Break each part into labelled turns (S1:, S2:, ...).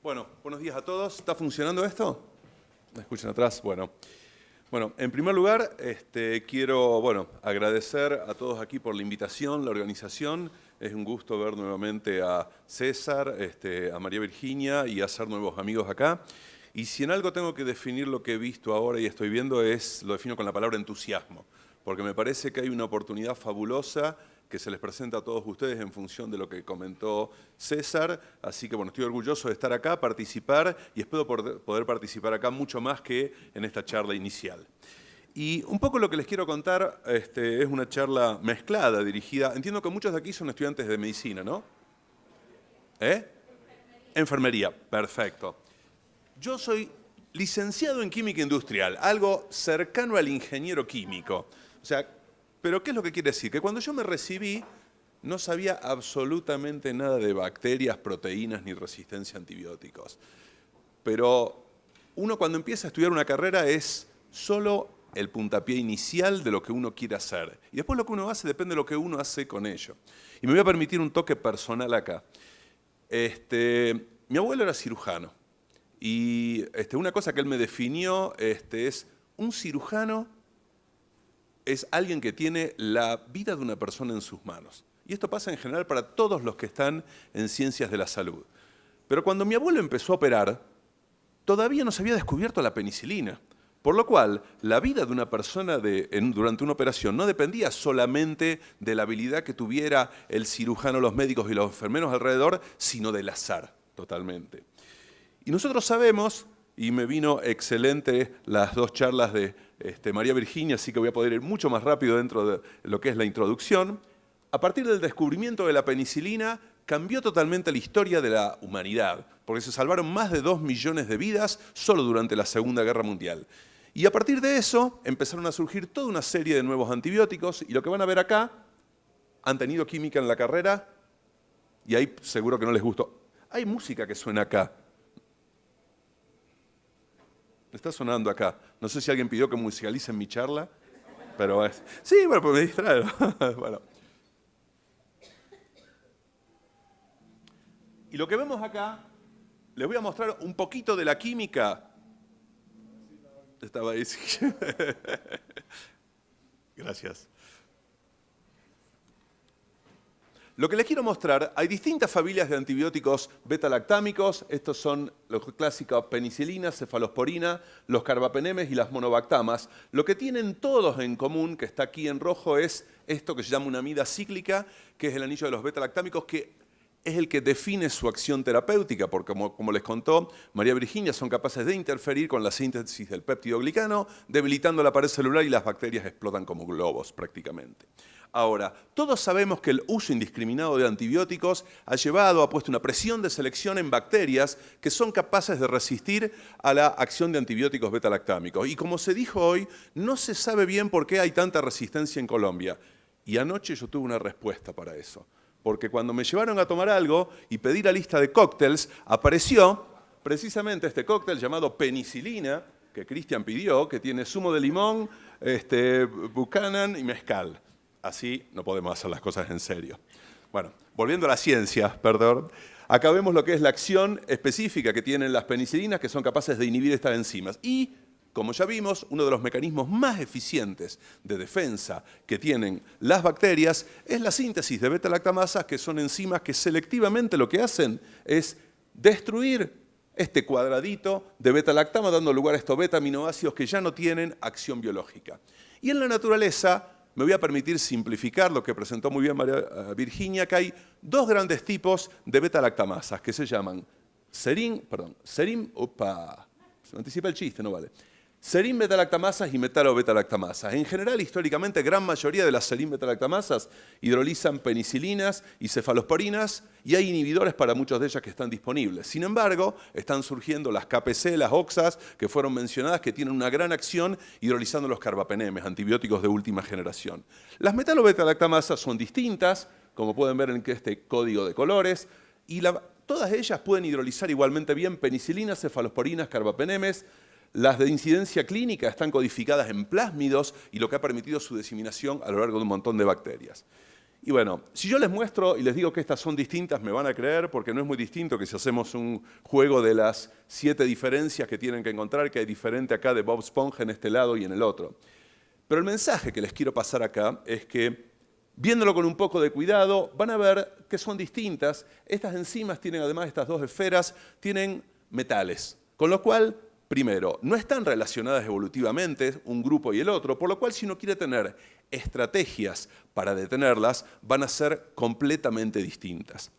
S1: Bueno, buenos días a todos. ¿Está funcionando esto? ¿Me escuchan atrás? Bueno, en primer lugar, quiero agradecer a todos aquí por la invitación, la organización. Es un gusto ver nuevamente a César, a María Virginia y hacer nuevos amigos acá. Y si en algo tengo que definir lo que he visto ahora y estoy viendo, lo defino con la palabra entusiasmo, porque me parece que hay una oportunidad fabulosa que se les presenta a todos ustedes en función de lo que comentó César. Así que estoy orgulloso de estar acá, participar, y espero poder participar acá mucho más que en esta charla inicial. Y un poco lo que les quiero contar es una charla mezclada, dirigida. Entiendo que muchos de aquí son estudiantes de medicina, ¿no? Enfermería, perfecto. Yo soy licenciado en química industrial, algo cercano al ingeniero químico. O sea, ¿pero qué es lo que quiere decir? Que cuando yo me recibí no sabía absolutamente nada de bacterias, proteínas ni resistencia a antibióticos. Pero uno cuando empieza a estudiar una carrera es solo el puntapié inicial de lo que uno quiere hacer. Y después lo que uno hace depende de lo que uno hace con ello. Y me voy a permitir un toque personal acá. Mi abuelo era cirujano. Y una cosa que él me definió es un cirujano es alguien que tiene la vida de una persona en sus manos. Y esto pasa en general para todos los que están en ciencias de la salud. Pero cuando mi abuelo empezó a operar, todavía no se había descubierto la penicilina. Por lo cual, la vida de una persona durante una operación no dependía solamente de la habilidad que tuviera el cirujano, los médicos y los enfermeros alrededor, sino del azar, totalmente. Y nosotros sabemos, y me vino excelente las dos charlas de María Virginia, así que voy a poder ir mucho más rápido dentro de lo que es la introducción. A partir del descubrimiento de la penicilina, cambió totalmente la historia de la humanidad, porque se salvaron más de 2 millones de vidas solo durante la Segunda Guerra Mundial. Y a partir de eso empezaron a surgir toda una serie de nuevos antibióticos, y lo que van a ver acá, han tenido química en la carrera, y ahí seguro que no les gustó. Hay música que suena acá. Está sonando acá. No sé si alguien pidió que musicalicen mi charla, pero sí, pues me distrae. Bueno. Y lo que vemos acá, les voy a mostrar un poquito de la química. Estaba ahí. Gracias. Lo que les quiero mostrar, hay distintas familias de antibióticos beta-lactámicos. Estos son los clásicos penicilina, cefalosporina, los carbapenemes y las monobactamas. Lo que tienen todos en común, que está aquí en rojo, es esto que se llama una amida cíclica, que es el anillo de los beta-lactámicos, que es el que define su acción terapéutica, porque como les contó María Virginia, son capaces de interferir con la síntesis del péptidoglicano, debilitando la pared celular y las bacterias explotan como globos prácticamente. Ahora, todos sabemos que el uso indiscriminado de antibióticos ha puesto una presión de selección en bacterias que son capaces de resistir a la acción de antibióticos beta-lactámicos. Y como se dijo hoy, no se sabe bien por qué hay tanta resistencia en Colombia. Y anoche yo tuve una respuesta para eso. Porque cuando me llevaron a tomar algo y pedí la lista de cócteles, apareció precisamente este cóctel llamado penicilina, que Cristian pidió, que tiene zumo de limón, Buchanan y mezcal. Así no podemos hacer las cosas en serio. Bueno, volviendo a la ciencia, perdón. Acá vemos lo que es la acción específica que tienen las penicilinas, que son capaces de inhibir estas enzimas. Y, como ya vimos, uno de los mecanismos más eficientes de defensa que tienen las bacterias es la síntesis de beta-lactamasas, que son enzimas que selectivamente lo que hacen es destruir este cuadradito de beta-lactama, dando lugar a estos beta-aminoácidos que ya no tienen acción biológica. Y en la naturaleza, me voy a permitir simplificar lo que presentó muy bien María Virginia, que hay dos grandes tipos de beta-lactamasas que se llaman se me anticipa el chiste, no vale. Serin beta-lactamasas y metalo-beta-lactamasas. En general, históricamente, gran mayoría de las serin beta-lactamasas hidrolizan penicilinas y cefalosporinas y hay inhibidores para muchas de ellas que están disponibles. Sin embargo, están surgiendo las KPC, las OXAs, que fueron mencionadas, que tienen una gran acción hidrolizando los carbapenemes, antibióticos de última generación. Las metalo-beta-lactamasas son distintas, como pueden ver en este código de colores, y todas ellas pueden hidrolizar igualmente bien penicilinas, cefalosporinas, carbapenemes. Las de incidencia clínica están codificadas en plásmidos y lo que ha permitido su diseminación a lo largo de un montón de bacterias. Y bueno, si yo les muestro y les digo que estas son distintas, me van a creer, porque no es muy distinto que si hacemos un juego de las 7 diferencias que tienen que encontrar, que hay diferente acá de Bob Esponja en este lado y en el otro. Pero el mensaje que les quiero pasar acá es que, viéndolo con un poco de cuidado, van a ver que son distintas. Estas enzimas tienen, además, estas 2 esferas, tienen metales. Con lo cual, primero, no están relacionadas evolutivamente un grupo y el otro, por lo cual si uno quiere tener estrategias para detenerlas, van a ser completamente distintas.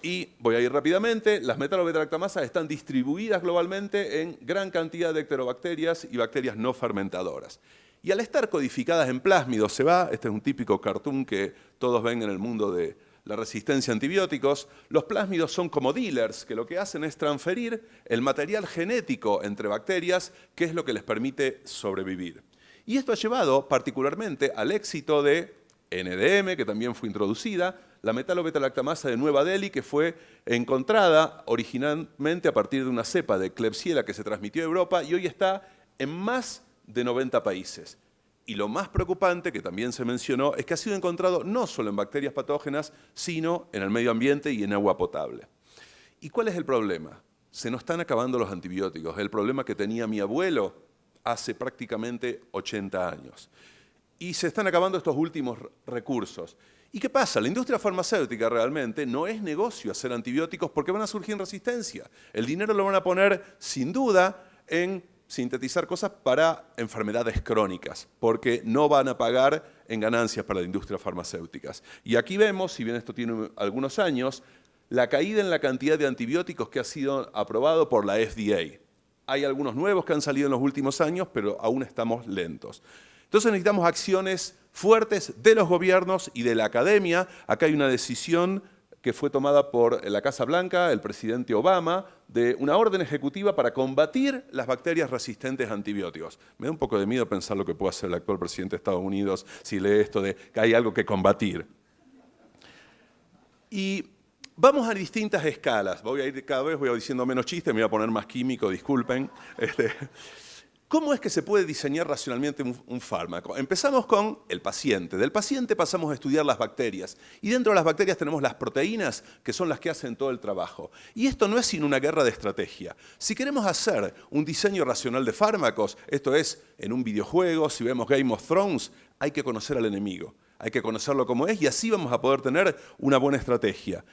S1: Y voy a ir rápidamente, las metalobeta-lactamasas están distribuidas globalmente en gran cantidad de ecterobacterias y bacterias no fermentadoras. Y al estar codificadas en plásmidos, este es un típico cartoon que todos ven en el mundo de la resistencia a antibióticos, los plásmidos son como dealers, que lo que hacen es transferir el material genético entre bacterias, que es lo que les permite sobrevivir. Y esto ha llevado particularmente al éxito de NDM, que también fue introducida, la metalobeta-lactamasa de Nueva Delhi, que fue encontrada originalmente a partir de una cepa de Klebsiella que se transmitió a Europa y hoy está en más de 90 países. Y lo más preocupante, que también se mencionó, es que ha sido encontrado no solo en bacterias patógenas, sino en el medio ambiente y en agua potable. ¿Y cuál es el problema? Se nos están acabando los antibióticos. El problema que tenía mi abuelo hace prácticamente 80 años. Y se están acabando estos últimos recursos. ¿Y qué pasa? La industria farmacéutica realmente no es negocio hacer antibióticos porque van a surgir resistencia. El dinero lo van a poner, sin duda, en sintetizar cosas para enfermedades crónicas, porque no van a pagar en ganancias para la industria farmacéutica. Y aquí vemos, si bien esto tiene algunos años, la caída en la cantidad de antibióticos que ha sido aprobado por la FDA. Hay algunos nuevos que han salido en los últimos años, pero aún estamos lentos. Entonces necesitamos acciones fuertes de los gobiernos y de la academia. Acá hay una decisión que fue tomada por la Casa Blanca, el presidente Obama, de una orden ejecutiva para combatir las bacterias resistentes a antibióticos. Me da un poco de miedo pensar lo que puede hacer el actual presidente de Estados Unidos si lee esto de que hay algo que combatir. Y vamos a distintas escalas. Cada vez voy diciendo menos chistes, me voy a poner más químico, disculpen. ¿Cómo es que se puede diseñar racionalmente un fármaco? Empezamos con el paciente. Del paciente pasamos a estudiar las bacterias. Y dentro de las bacterias tenemos las proteínas, que son las que hacen todo el trabajo. Y esto no es sino una guerra de estrategia. Si queremos hacer un diseño racional de fármacos, esto es, en un videojuego, si vemos Game of Thrones, hay que conocer al enemigo. Hay que conocerlo como es y así vamos a poder tener una buena estrategia.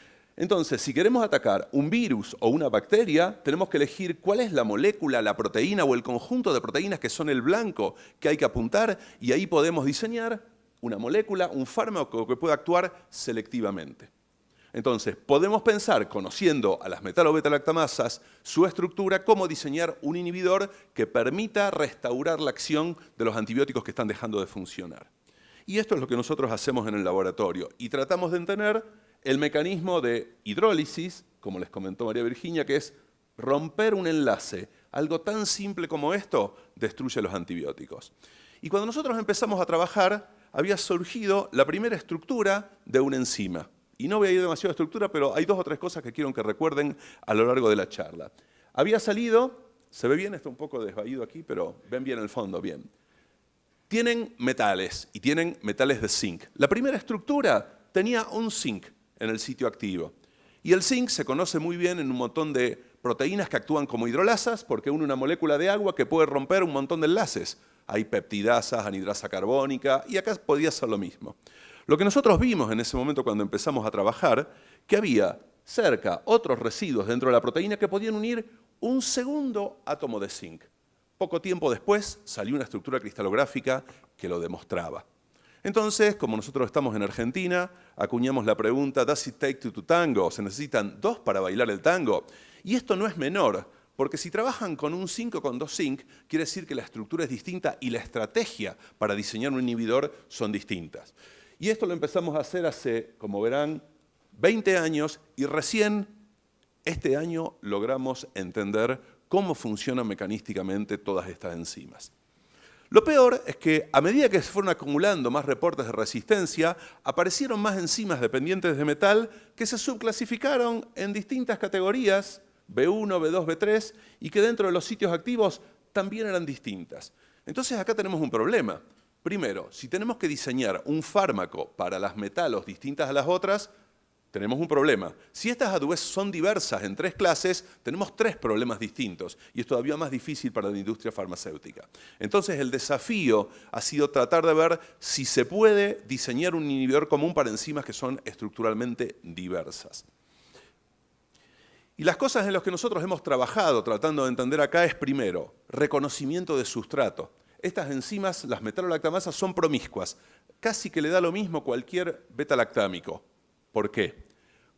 S1: Entonces, si queremos atacar un virus o una bacteria, tenemos que elegir cuál es la molécula, la proteína o el conjunto de proteínas que son el blanco que hay que apuntar y ahí podemos diseñar una molécula, un fármaco que pueda actuar selectivamente. Entonces, podemos pensar, conociendo a las metalobeta-lactamasas, su estructura, cómo diseñar un inhibidor que permita restaurar la acción de los antibióticos que están dejando de funcionar. Y esto es lo que nosotros hacemos en el laboratorio y tratamos de entender el mecanismo de hidrólisis, como les comentó María Virginia, que es romper un enlace. Algo tan simple como esto destruye los antibióticos. Y cuando nosotros empezamos a trabajar, había surgido la primera estructura de una enzima. Y no voy a ir demasiado a estructura, pero hay 2 o 3 cosas que quiero que recuerden a lo largo de la charla. Había salido, se ve bien, está un poco desvaído aquí, pero ven bien el fondo, bien. Tienen metales y tienen metales de zinc. La primera estructura tenía un zinc en el sitio activo. Y el zinc se conoce muy bien en un montón de proteínas que actúan como hidrolasas porque une una molécula de agua que puede romper un montón de enlaces. Hay peptidasas, anhidrasa carbónica y acá podía ser lo mismo. Lo que nosotros vimos en ese momento cuando empezamos a trabajar, que había cerca otros residuos dentro de la proteína que podían unir un segundo átomo de zinc. Poco tiempo después salió una estructura cristalográfica que lo demostraba. Entonces, como nosotros estamos en Argentina, acuñamos la pregunta, ¿does it take two to tango? ¿Se necesitan 2 para bailar el tango? Y esto no es menor, porque si trabajan con un 5 con 2 zinc, quiere decir que la estructura es distinta y la estrategia para diseñar un inhibidor son distintas. Y esto lo empezamos a hacer hace, como verán, 20 años y recién este año logramos entender cómo funcionan mecanísticamente todas estas enzimas. Lo peor es que a medida que se fueron acumulando más reportes de resistencia, aparecieron más enzimas dependientes de metal que se subclasificaron en distintas categorías, B1, B2, B3, y que dentro de los sitios activos también eran distintas. Entonces acá tenemos un problema. Primero, si tenemos que diseñar un fármaco para las metalos distintas a las otras, tenemos un problema. Si estas a tu vez son diversas en 3 clases, tenemos 3 problemas distintos y es todavía más difícil para la industria farmacéutica. Entonces el desafío ha sido tratar de ver si se puede diseñar un inhibidor común para enzimas que son estructuralmente diversas. Y las cosas en las que nosotros hemos trabajado tratando de entender acá es primero, reconocimiento de sustrato. Estas enzimas, las metalolactamasas, son promiscuas. Casi que le da lo mismo cualquier beta-lactámico. ¿Por qué?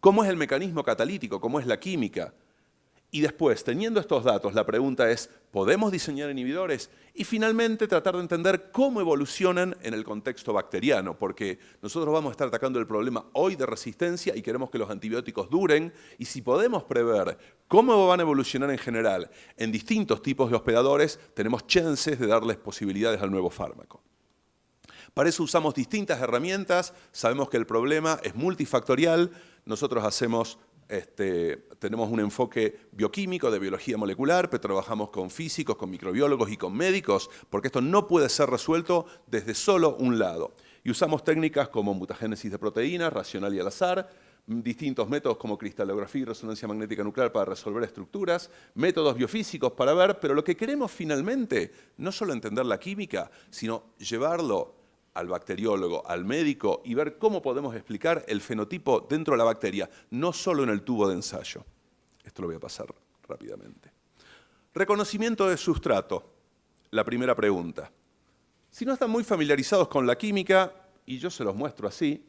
S1: ¿Cómo es el mecanismo catalítico? ¿Cómo es la química? Y después, teniendo estos datos, la pregunta es, ¿podemos diseñar inhibidores? Y finalmente tratar de entender cómo evolucionan en el contexto bacteriano, porque nosotros vamos a estar atacando el problema hoy de resistencia y queremos que los antibióticos duren, y si podemos prever cómo van a evolucionar en general en distintos tipos de hospedadores, tenemos chances de darles posibilidades al nuevo fármaco. Para eso usamos distintas herramientas, sabemos que el problema es multifactorial, nosotros tenemos un enfoque bioquímico de biología molecular, pero trabajamos con físicos, con microbiólogos y con médicos, porque esto no puede ser resuelto desde solo un lado. Y usamos técnicas como mutagénesis de proteínas, racional y al azar, distintos métodos como cristalografía y resonancia magnética nuclear para resolver estructuras, métodos biofísicos para ver, pero lo que queremos finalmente, no solo entender la química, sino llevarlo al bacteriólogo, al médico y ver cómo podemos explicar el fenotipo dentro de la bacteria, no solo en el tubo de ensayo. Esto lo voy a pasar rápidamente. Reconocimiento de sustrato, la primera pregunta. Si no están muy familiarizados con la química, y yo se los muestro así,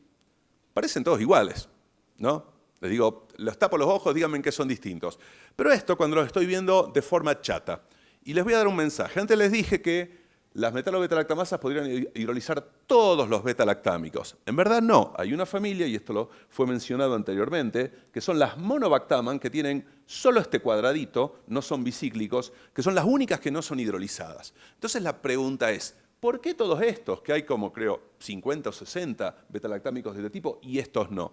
S1: parecen todos iguales, ¿no? Les digo, les tapo los ojos, díganme en qué son distintos. Pero esto cuando los estoy viendo de forma chata. Y les voy a dar un mensaje. Antes les dije que las metalo-beta-lactamasas podrían hidrolizar todos los beta-lactámicos. En verdad no, hay una familia, y esto lo fue mencionado anteriormente, que son las monobactaman, que tienen solo este cuadradito, no son bicíclicos, que son las únicas que no son hidrolizadas. Entonces la pregunta es, ¿por qué todos estos, que hay como creo 50 o 60 beta-lactámicos de este tipo, y estos no?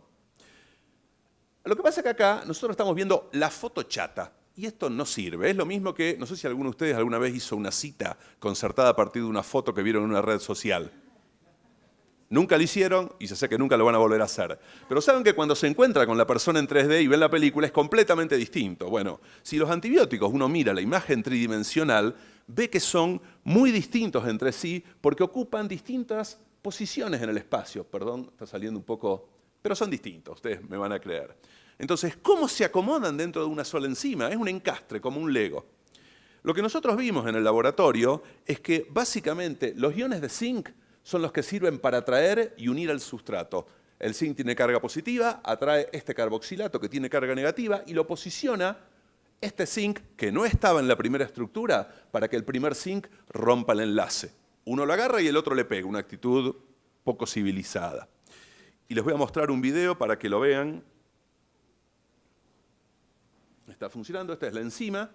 S1: Lo que pasa es que acá nosotros estamos viendo la foto chata. Y esto no sirve. Es lo mismo que, no sé si alguno de ustedes alguna vez hizo una cita concertada a partir de una foto que vieron en una red social. Nunca lo hicieron y se sé que nunca lo van a volver a hacer. Pero saben que cuando se encuentra con la persona en 3D y ven la película es completamente distinto. Bueno, si los antibióticos uno mira la imagen tridimensional, ve que son muy distintos entre sí porque ocupan distintas posiciones en el espacio. Perdón, está saliendo un poco, pero son distintos, ustedes me van a creer. Entonces, ¿cómo se acomodan dentro de una sola enzima? Es un encastre, como un Lego. Lo que nosotros vimos en el laboratorio es que básicamente los iones de zinc son los que sirven para atraer y unir al sustrato. El zinc tiene carga positiva, atrae este carboxilato que tiene carga negativa y lo posiciona este zinc que no estaba en la primera estructura para que el primer zinc rompa el enlace. Uno lo agarra y el otro le pega, una actitud poco civilizada. Y les voy a mostrar un video para que lo vean. Está funcionando, esta es la enzima,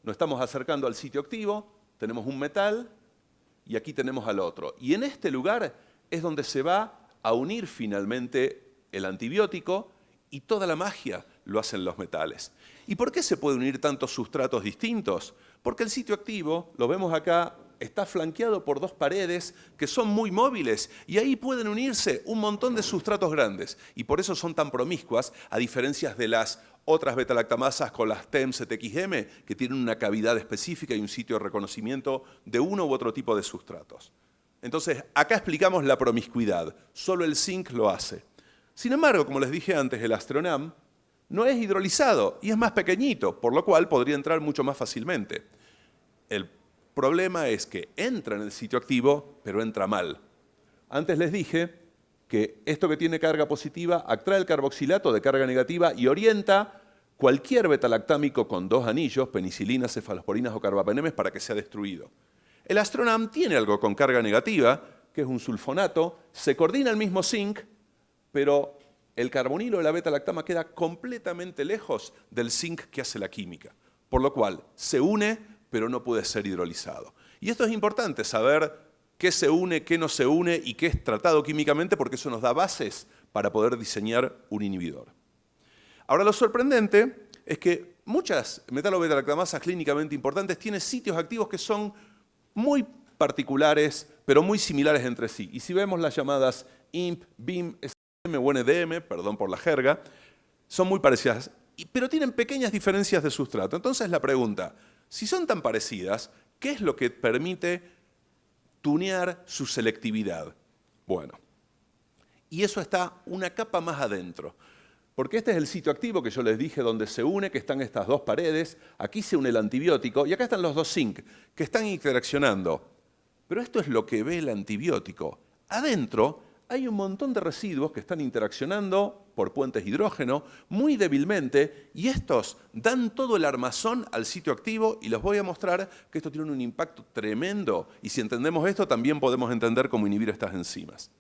S1: nos estamos acercando al sitio activo, tenemos un metal y aquí tenemos al otro. Y en este lugar es donde se va a unir finalmente el antibiótico y toda la magia lo hacen los metales. ¿Y por qué se pueden unir tantos sustratos distintos? Porque el sitio activo, lo vemos acá, está flanqueado por 2 paredes que son muy móviles y ahí pueden unirse un montón de sustratos grandes y por eso son tan promiscuas, a diferencia de las otras beta-lactamasas con las TEM-ZXM que tienen una cavidad específica y un sitio de reconocimiento de uno u otro tipo de sustratos. Entonces, acá explicamos la promiscuidad, solo el zinc lo hace. Sin embargo, como les dije antes, el Astronam no es hidrolizado y es más pequeñito, por lo cual podría entrar mucho más fácilmente. El problema es que entra en el sitio activo, pero entra mal. Antes les dije que esto que tiene carga positiva atrae el carboxilato de carga negativa y orienta cualquier beta-lactámico con 2 anillos, penicilinas, cefalosporinas o carbapenemes, para que sea destruido. El Astronam tiene algo con carga negativa, que es un sulfonato, se coordina el mismo zinc, pero el carbonilo de la beta-lactama queda completamente lejos del zinc que hace la química, por lo cual se une, pero no puede ser hidrolizado. Y esto es importante, saber qué se une, qué no se une y qué es tratado químicamente, porque eso nos da bases para poder diseñar un inhibidor. Ahora, lo sorprendente es que muchas metalo-beta-lactamasas clínicamente importantes tienen sitios activos que son muy particulares, pero muy similares entre sí. Y si vemos las llamadas IMP, BIM, SM o NDM, perdón por la jerga, son muy parecidas, pero tienen pequeñas diferencias de sustrato. Entonces la pregunta, si son tan parecidas, ¿qué es lo que permite tunear su selectividad? Bueno, y eso está una capa más adentro. Porque este es el sitio activo que yo les dije donde se une, que están estas dos paredes. Aquí se une el antibiótico y acá están los dos zinc que están interaccionando. Pero esto es lo que ve el antibiótico. Adentro hay un montón de residuos que están interaccionando por puentes hidrógeno muy débilmente y estos dan todo el armazón al sitio activo y les voy a mostrar que esto tiene un impacto tremendo y si entendemos esto también podemos entender cómo inhibir estas enzimas.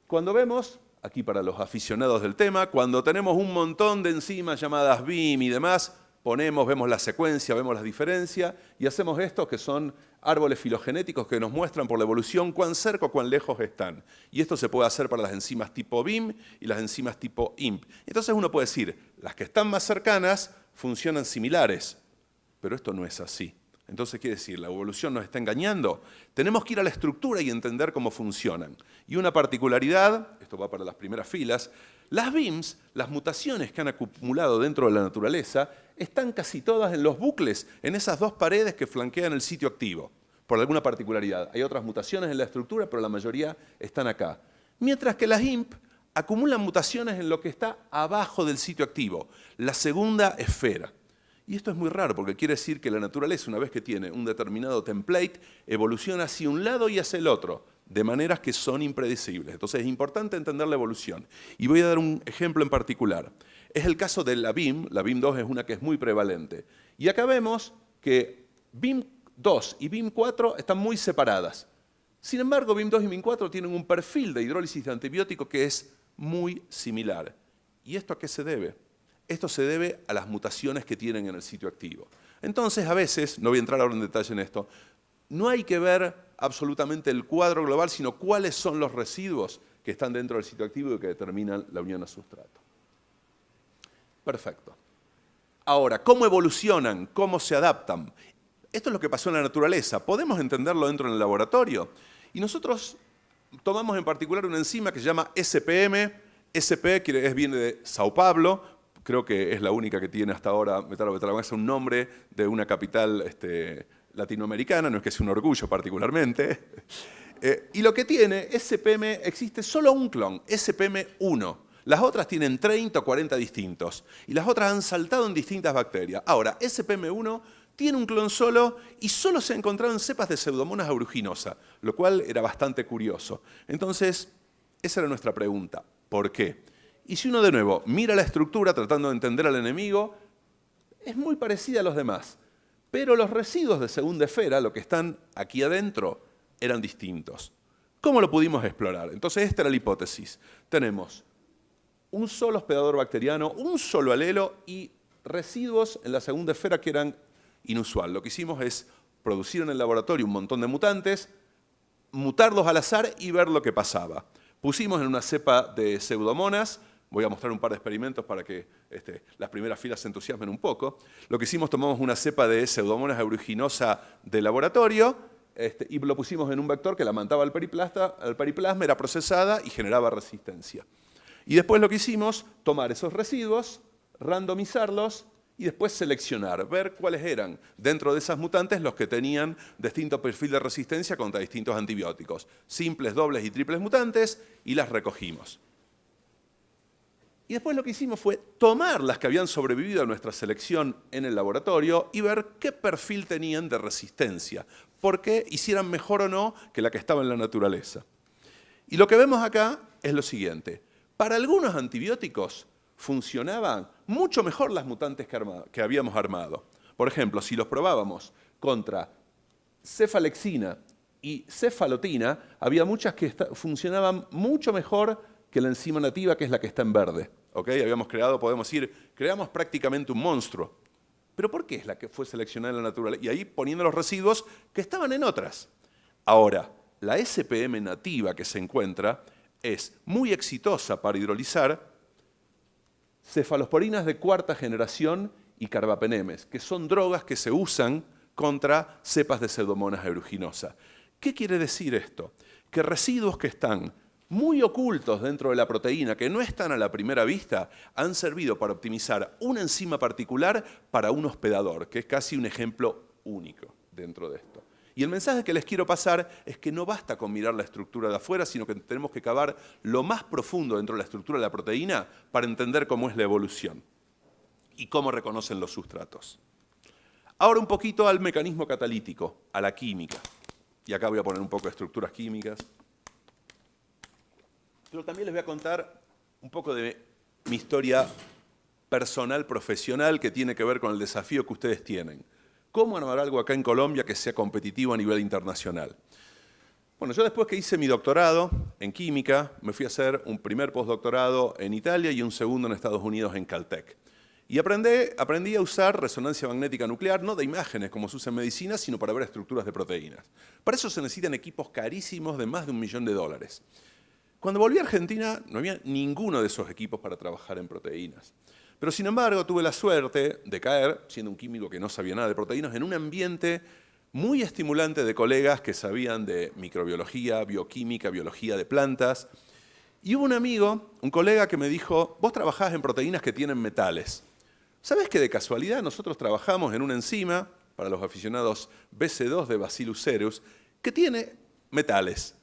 S1: Cuando vemos, aquí para los aficionados del tema, cuando tenemos un montón de enzimas llamadas BIM y demás, vemos la secuencia, vemos las diferencias y hacemos estos que son árboles filogenéticos que nos muestran por la evolución cuán cerca o cuán lejos están. Y esto se puede hacer para las enzimas tipo BIM y las enzimas tipo IMP. Entonces uno puede decir, las que están más cercanas funcionan similares, pero esto no es así. Entonces, quiere decir, la evolución nos está engañando. Tenemos que ir a la estructura y entender cómo funcionan. Y una particularidad, esto va para las primeras filas, las BIMs, las mutaciones que han acumulado dentro de la naturaleza, están casi todas en los bucles, en esas dos paredes que flanquean el sitio activo, por alguna particularidad. Hay otras mutaciones en la estructura, pero la mayoría están acá. Mientras que las IMP acumulan mutaciones en lo que está abajo del sitio activo, la segunda esfera. Y esto es muy raro porque quiere decir que la naturaleza, una vez que tiene un determinado template, evoluciona hacia un lado y hacia el otro, de maneras que son impredecibles. Entonces es importante entender la evolución. Y voy a dar un ejemplo en particular. Es el caso de la BIM 2 es una que es muy prevalente. Y acá vemos que BIM 2 y BIM 4 están muy separadas. Sin embargo, BIM 2 y BIM 4 tienen un perfil de hidrólisis de antibiótico que es muy similar. ¿Y esto a qué se debe? Esto se debe a las mutaciones que tienen en el sitio activo. Entonces, a veces, no voy a entrar ahora en detalle en esto, no hay que ver absolutamente el cuadro global, sino cuáles son los residuos que están dentro del sitio activo y que determinan la unión a sustrato. Perfecto. Ahora, ¿cómo evolucionan? ¿Cómo se adaptan? Esto es lo que pasó en la naturaleza. ¿Podemos entenderlo dentro del laboratorio? Y nosotros tomamos en particular una enzima que se llama SPM. SP viene de Sao Paulo. Creo que es la única que tiene hasta ahora metalobetalaguanasa un nombre de una capital latinoamericana, no es que sea un orgullo particularmente. Y lo que tiene, SPM, existe solo un clon, SPM1. Las otras tienen 30 o 40 distintos. Y las otras han saltado en distintas bacterias. Ahora, SPM1 tiene un clon solo y solo se ha encontrado en cepas de Pseudomonas aeruginosa, lo cual era bastante curioso. Entonces, esa era nuestra pregunta. ¿Por qué? Y si uno de nuevo mira la estructura tratando de entender al enemigo, es muy parecida a los demás. Pero los residuos de segunda esfera, lo que están aquí adentro, eran distintos. ¿Cómo lo pudimos explorar? Entonces esta era la hipótesis. Tenemos un solo hospedador bacteriano, un solo alelo y residuos en la segunda esfera que eran inusual. Lo que hicimos es producir en el laboratorio un montón de mutantes, mutarlos al azar y ver lo que pasaba. Pusimos en una cepa de Pseudomonas. Voy a mostrar un par de experimentos para que las primeras filas se entusiasmen un poco. Lo que hicimos, tomamos una cepa de Pseudomonas aeruginosa de laboratorio y lo pusimos en un vector que la mandaba al periplasma, era procesada y generaba resistencia. Y después lo que hicimos, tomar esos residuos, randomizarlos y después seleccionar, ver cuáles eran dentro de esas mutantes los que tenían distinto perfil de resistencia contra distintos antibióticos. Simples, dobles y triples mutantes y las recogimos. Y después lo que hicimos fue tomar las que habían sobrevivido a nuestra selección en el laboratorio y ver qué perfil tenían de resistencia, porque hicieran mejor o no que la que estaba en la naturaleza. Y lo que vemos acá es lo siguiente. Para algunos antibióticos funcionaban mucho mejor las mutantes que habíamos armado. Por ejemplo, si los probábamos contra cefalexina y cefalotina, había muchas que funcionaban mucho mejor que la enzima nativa, que es la que está en verde. ¿Okay? Habíamos creado, podemos decir, creamos prácticamente un monstruo. ¿Pero por qué es la que fue seleccionada en la naturaleza? Y ahí poniendo los residuos que estaban en otras. Ahora, la SPM nativa que se encuentra es muy exitosa para hidrolizar cefalosporinas de cuarta generación y carbapenemes, que son drogas que se usan contra cepas de Pseudomonas aeruginosa. ¿Qué quiere decir esto? Que residuos que están muy ocultos dentro de la proteína, que no están a la primera vista, han servido para optimizar una enzima particular para un hospedador, que es casi un ejemplo único dentro de esto. Y el mensaje que les quiero pasar es que no basta con mirar la estructura de afuera, sino que tenemos que cavar lo más profundo dentro de la estructura de la proteína para entender cómo es la evolución y cómo reconocen los sustratos. Ahora un poquito al mecanismo catalítico, a la química. Y acá voy a poner un poco de estructuras químicas. Pero también les voy a contar un poco de mi historia personal, profesional, que tiene que ver con el desafío que ustedes tienen. ¿Cómo armar algo acá en Colombia que sea competitivo a nivel internacional? Bueno, yo después que hice mi doctorado en química, me fui a hacer un primer postdoctorado en Italia y un segundo en Estados Unidos en Caltech. Y aprendí a usar resonancia magnética nuclear, no de imágenes como se usa en medicina, sino para ver estructuras de proteínas. Para eso se necesitan equipos carísimos de más de $1 millón. Cuando volví a Argentina no había ninguno de esos equipos para trabajar en proteínas. Pero sin embargo tuve la suerte de caer, siendo un químico que no sabía nada de proteínas, en un ambiente muy estimulante de colegas que sabían de microbiología, bioquímica, biología de plantas. Y hubo un amigo, un colega que me dijo, vos trabajás en proteínas que tienen metales. ¿Sabés que de casualidad nosotros trabajamos en una enzima, para los aficionados BC2 de Bacillus cereus, que tiene metales?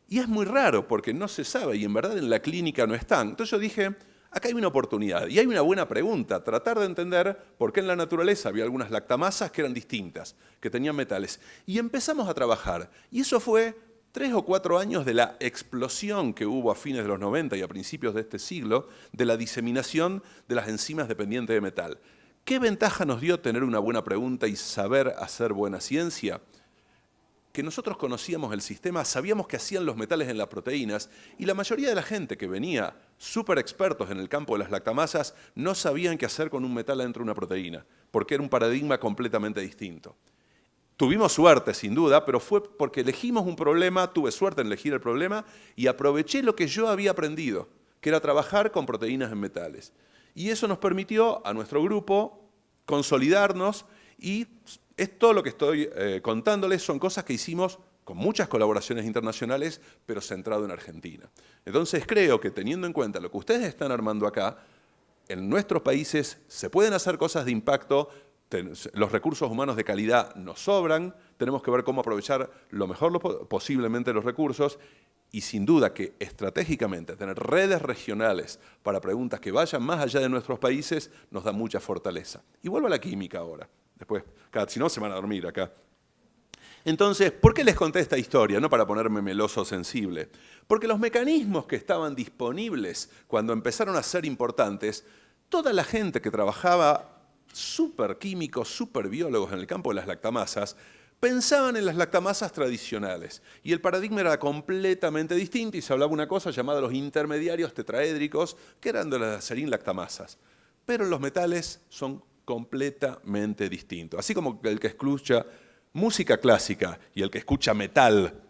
S1: Y es muy raro porque no se sabe y en verdad en la clínica no están. Entonces yo dije, acá hay una oportunidad y hay una buena pregunta, tratar de entender por qué en la naturaleza había algunas lactamasas que eran distintas, que tenían metales. Y empezamos a trabajar. Y eso fue 3 o 4 años de la explosión que hubo a fines de los 90 y a principios de este siglo de la diseminación de las enzimas dependientes de metal. ¿Qué ventaja nos dio tener una buena pregunta y saber hacer buena ciencia? Que nosotros conocíamos el sistema, sabíamos qué hacían los metales en las proteínas y la mayoría de la gente que venía súper expertos en el campo de las lactamasas no sabían qué hacer con un metal dentro de una proteína, porque era un paradigma completamente distinto. Tuvimos suerte, sin duda, pero fue porque elegimos un problema, tuve suerte en elegir el problema y aproveché lo que yo había aprendido, que era trabajar con proteínas en metales. Y eso nos permitió a nuestro grupo consolidarnos y todo lo que estoy contándoles son cosas que hicimos con muchas colaboraciones internacionales, pero centrado en Argentina. Entonces creo que teniendo en cuenta lo que ustedes están armando acá, en nuestros países se pueden hacer cosas de impacto, los recursos humanos de calidad nos sobran, tenemos que ver cómo aprovechar lo mejor posiblemente los recursos y sin duda que estratégicamente tener redes regionales para preguntas que vayan más allá de nuestros países nos da mucha fortaleza. Y vuelvo a la química ahora. Después, si no, se van a dormir acá. Entonces, ¿por qué les conté esta historia? No para ponerme meloso o sensible. Porque los mecanismos que estaban disponibles cuando empezaron a ser importantes, toda la gente que trabajaba súper químicos, súper biólogos en el campo de las lactamasas, pensaban en las lactamasas tradicionales. Y el paradigma era completamente distinto y se hablaba una cosa llamada los intermediarios tetraédricos, que eran de las serin-lactamasas. Pero los metales son completamente distinto. Así como el que escucha música clásica y el que escucha metal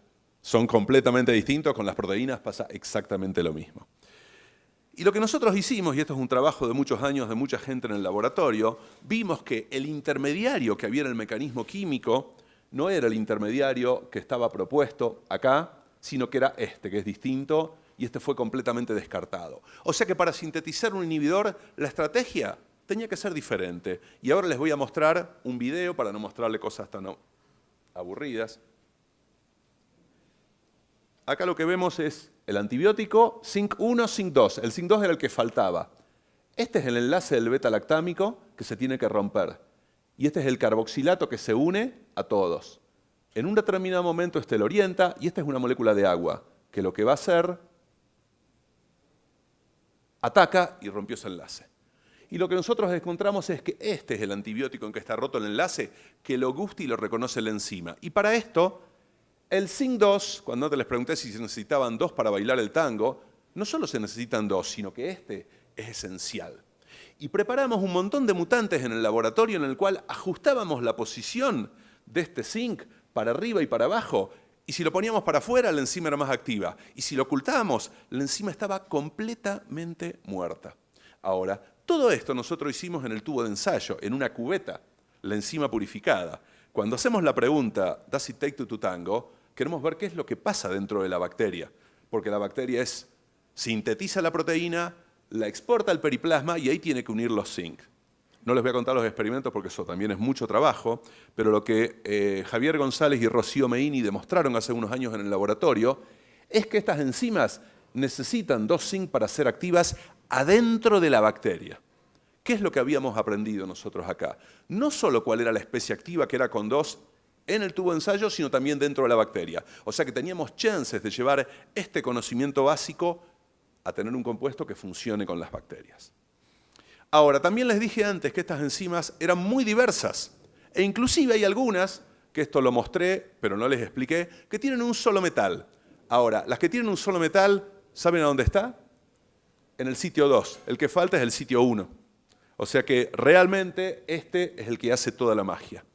S1: son completamente distintos, con las proteínas pasa exactamente lo mismo. Y lo que nosotros hicimos, y esto es un trabajo de muchos años de mucha gente en el laboratorio, vimos que el intermediario que había en el mecanismo químico no era el intermediario que estaba propuesto acá, sino que era este, que es distinto, y este fue completamente descartado. O sea que para sintetizar un inhibidor, la estrategia tenía que ser diferente. Y ahora les voy a mostrar un video para no mostrarle cosas tan aburridas. Acá lo que vemos es el antibiótico Zinc 1, Zinc 2. El Zinc 2 era el que faltaba. Este es el enlace del beta-lactámico que se tiene que romper. Y este es el carboxilato que se une a todos. En un determinado momento este lo orienta y esta es una molécula de agua que lo que va a hacer, ataca y rompió ese enlace. Y lo que nosotros encontramos es que este es el antibiótico en que está roto el enlace, que lo gusta y lo reconoce la enzima. Y para esto, el Zinc 2, cuando te les pregunté si se necesitaban 2 para bailar el tango, no solo se necesitan 2, sino que este es esencial. Y preparamos un montón de mutantes en el laboratorio en el cual ajustábamos la posición de este zinc para arriba y para abajo, y si lo poníamos para afuera, la enzima era más activa. Y si lo ocultábamos, la enzima estaba completamente muerta. Ahora, todo esto nosotros hicimos en el tubo de ensayo, en una cubeta, la enzima purificada. Cuando hacemos la pregunta, ¿does it take two to tango?, queremos ver qué es lo que pasa dentro de la bacteria. Porque la bacteria sintetiza la proteína, la exporta al periplasma y ahí tiene que unir los zinc. No les voy a contar los experimentos porque eso también es mucho trabajo, pero lo que Javier González y Rocío Meini demostraron hace unos años en el laboratorio es que estas enzimas necesitan 2 zinc para ser activas adentro de la bacteria. ¿Qué es lo que habíamos aprendido nosotros acá? No solo cuál era la especie activa, que era con 2 en el tubo de ensayo, sino también dentro de la bacteria. O sea que teníamos chances de llevar este conocimiento básico a tener un compuesto que funcione con las bacterias. Ahora, también les dije antes que estas enzimas eran muy diversas, e inclusive hay algunas, que esto lo mostré, pero no les expliqué, que tienen un solo metal. Ahora, las que tienen un solo metal, ¿saben a dónde está? En el sitio 2. El que falta es el sitio 1. O sea que realmente este es el que hace toda la magia.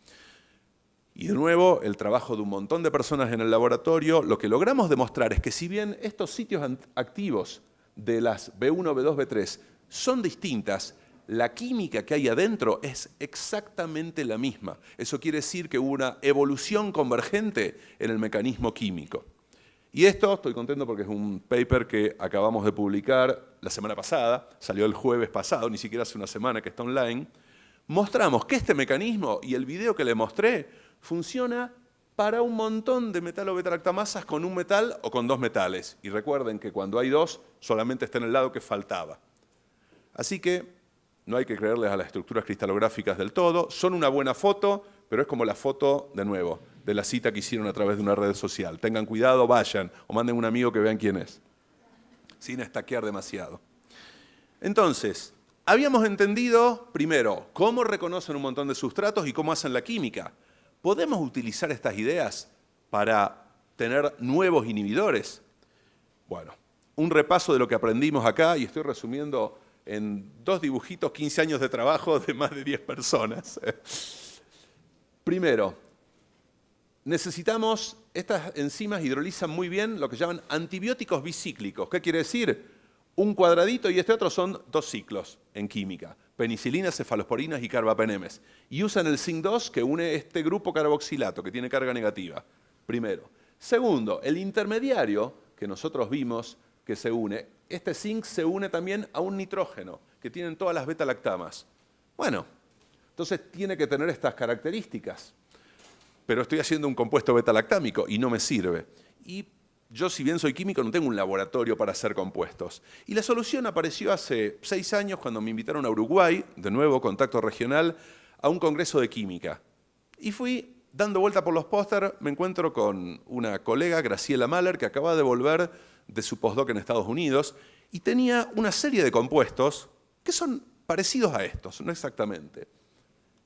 S1: Y de nuevo, el trabajo de un montón de personas en el laboratorio, lo que logramos demostrar es que si bien estos sitios activos de las B1, B2, B3 son distintas, la química que hay adentro es exactamente la misma. Eso quiere decir que hubo una evolución convergente en el mecanismo químico. Y esto, estoy contento porque es un paper que acabamos de publicar la semana pasada, salió el jueves pasado, ni siquiera hace una semana que está online. Mostramos que este mecanismo y el video que le mostré funciona para un montón de metalo beta-lactamasas con un metal o con 2 metales. Y recuerden que cuando hay 2, solamente está en el lado que faltaba. Así que no hay que creerles a las estructuras cristalográficas del todo. Son una buena foto, pero es como la foto, de nuevo, de la cita que hicieron a través de una red social. Tengan cuidado, vayan, o manden un amigo que vean quién es, sin estaquear demasiado. Entonces, habíamos entendido, primero, cómo reconocen un montón de sustratos y cómo hacen la química. ¿Podemos utilizar estas ideas para tener nuevos inhibidores? Bueno, un repaso de lo que aprendimos acá, y estoy resumiendo en 2 dibujitos 15 años de trabajo de más de 10 personas. Primero, necesitamos, estas enzimas hidrolizan muy bien lo que llaman antibióticos bicíclicos. ¿Qué quiere decir? Un cuadradito y este otro son 2 ciclos en química. Penicilinas, cefalosporinas y carbapenemes. Y usan el zinc 2 que une este grupo carboxilato que tiene carga negativa. Primero. Segundo, el intermediario que nosotros vimos que se une, este zinc se une también a un nitrógeno que tienen todas las beta-lactamas. Bueno, entonces tiene que tener estas características. Pero estoy haciendo un compuesto beta-lactámico y no me sirve. Y yo, si bien soy químico, no tengo un laboratorio para hacer compuestos. Y la solución apareció hace 6 años cuando me invitaron a Uruguay, de nuevo, contacto regional, a un congreso de química. Y fui dando vuelta por los póster, me encuentro con una colega, Graciela Mahler, que acaba de volver de su postdoc en Estados Unidos, y tenía una serie de compuestos que son parecidos a estos, no exactamente.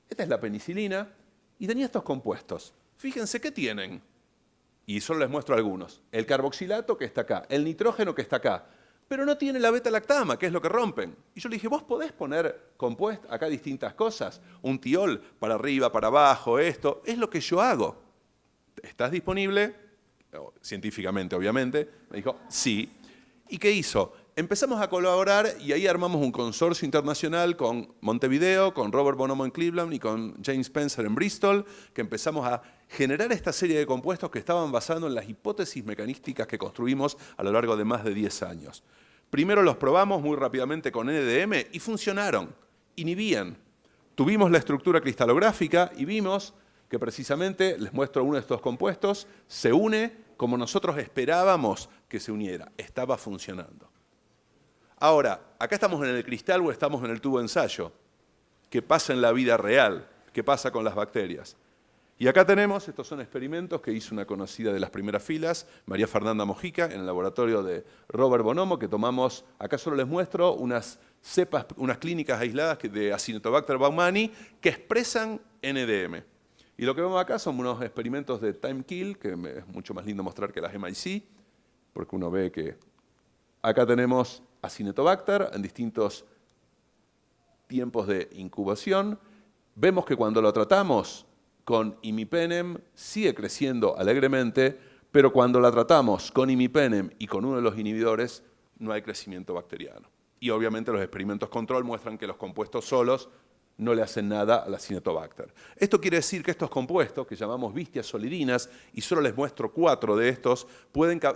S1: Esta es la penicilina, y tenía estos compuestos. Fíjense qué tienen. Y solo les muestro algunos. El carboxilato que está acá, el nitrógeno que está acá, pero no tiene la beta-lactama, que es lo que rompen. Y yo le dije, ¿vos podés poner compuestos acá distintas cosas? Un tiol para arriba, para abajo, esto. Es lo que yo hago. ¿Estás disponible? Científicamente, obviamente. Me dijo, sí. ¿Y qué hizo? Empezamos a colaborar y ahí armamos un consorcio internacional con Montevideo, con Robert Bonomo en Cleveland y con James Spencer en Bristol, que empezamos a generar esta serie de compuestos que estaban basados en las hipótesis mecanísticas que construimos a lo largo de más de 10 años. Primero los probamos muy rápidamente con NDM y funcionaron, inhibían. Tuvimos la estructura cristalográfica y vimos que precisamente, les muestro uno de estos compuestos, se une como nosotros esperábamos que se uniera, estaba funcionando. Ahora, acá estamos en el cristal o estamos en el tubo de ensayo. ¿Qué pasa en la vida real? ¿Qué pasa con las bacterias? Y acá tenemos, estos son experimentos que hizo una conocida de las primeras filas, María Fernanda Mojica, en el laboratorio de Robert Bonomo, que tomamos, acá solo les muestro unas cepas, unas clínicas aisladas de Acinetobacter baumannii que expresan NDM. Y lo que vemos acá son unos experimentos de time kill, que es mucho más lindo mostrar que las MIC, porque uno ve que acá tenemos Acinetobacter en distintos tiempos de incubación. Vemos que cuando lo tratamos con imipenem sigue creciendo alegremente, pero cuando la tratamos con imipenem y con uno de los inhibidores no hay crecimiento bacteriano. Y obviamente los experimentos control muestran que los compuestos solos no le hacen nada a la Acinetobacter. Esto quiere decir que estos compuestos, que llamamos vistias solidinas, y solo les muestro 4 de estos,